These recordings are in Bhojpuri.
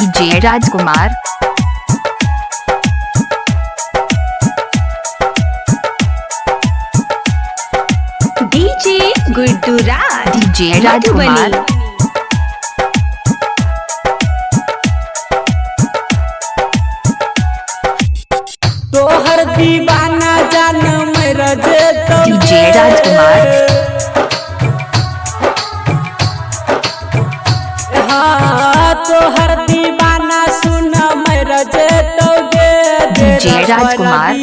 डीजे राजकुमार। डीजे गुड्डू राज। डीजे राजकुमार। तोहर दीवाना जान मेरा जेतो डीजे राजकुमार। हाँ तोहर दीवाना सुन मेरा जेतो डीजे राजकुमार।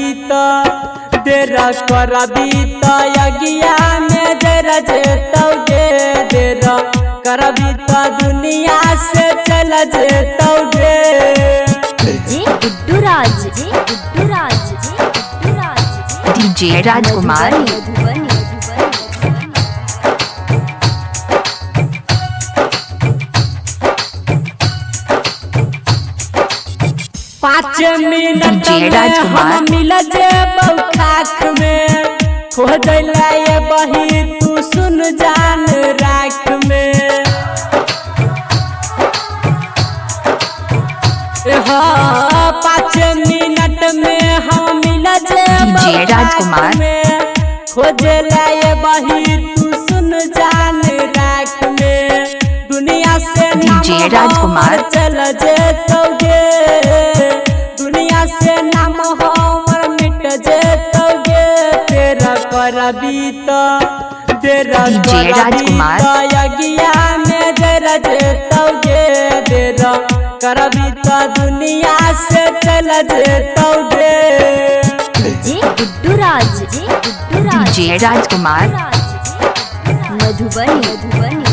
तेरा करबी तो यगिया में जरा जेतो तेरा करबी तो दुनिया से चला जेतो डीजे गुड्डू राज। गुड्डू राज। गुड्डू राज। डीजे राजकुमार। पाँच मिनट डीजे में राजकुमार। हम मिल जेबौ खाख में खो जैला ये बही तू सुन जान राख में। हाँ 5 मिनट में हम मिल जेबौ डीजे राजकुमार। में खो जैला ये बही तू सुन जान राख में। दुनिया से डीजे राजकुमार। चल जेतोगे दुनिया से नाम हमर मिट जेतोगे तेरा करबी तो तेरा डीजे राजकुमार। यगिया में जरा जेतोगे तेरा करबी तो दुनिया से चल जेतोगे डीजे गुड्डू राज। गुड्डू राज। डीजे राजकुमार। मधुबनी। मधुबनी।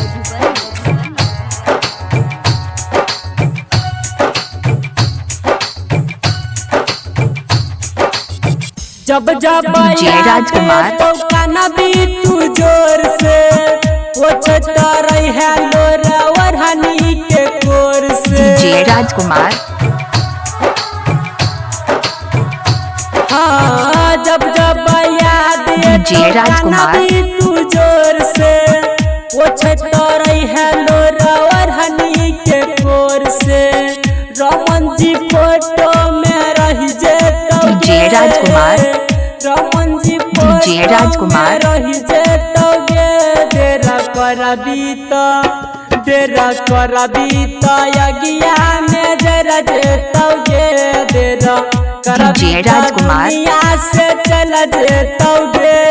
जब जब डीजे राजकुमार। तो काना भी तू जोर से पोछता रही है लोरा और हनी के कोर से। डीजे राजकुमार। हाँ जब जब याद डीजे राजकुमार। भी तू जोर से पोछता रही है लोरा और हनी के कोर से। रमन जी फोटो में रही जेतो डीजे राजकुमार। रमन जी डीजे राजकुमार। रही जेतोगे तेरा करबी तो यगिया में जरा जेतोगे तेरा करबी डीजे राजकुमार। दुनिया से चल जेतोगे।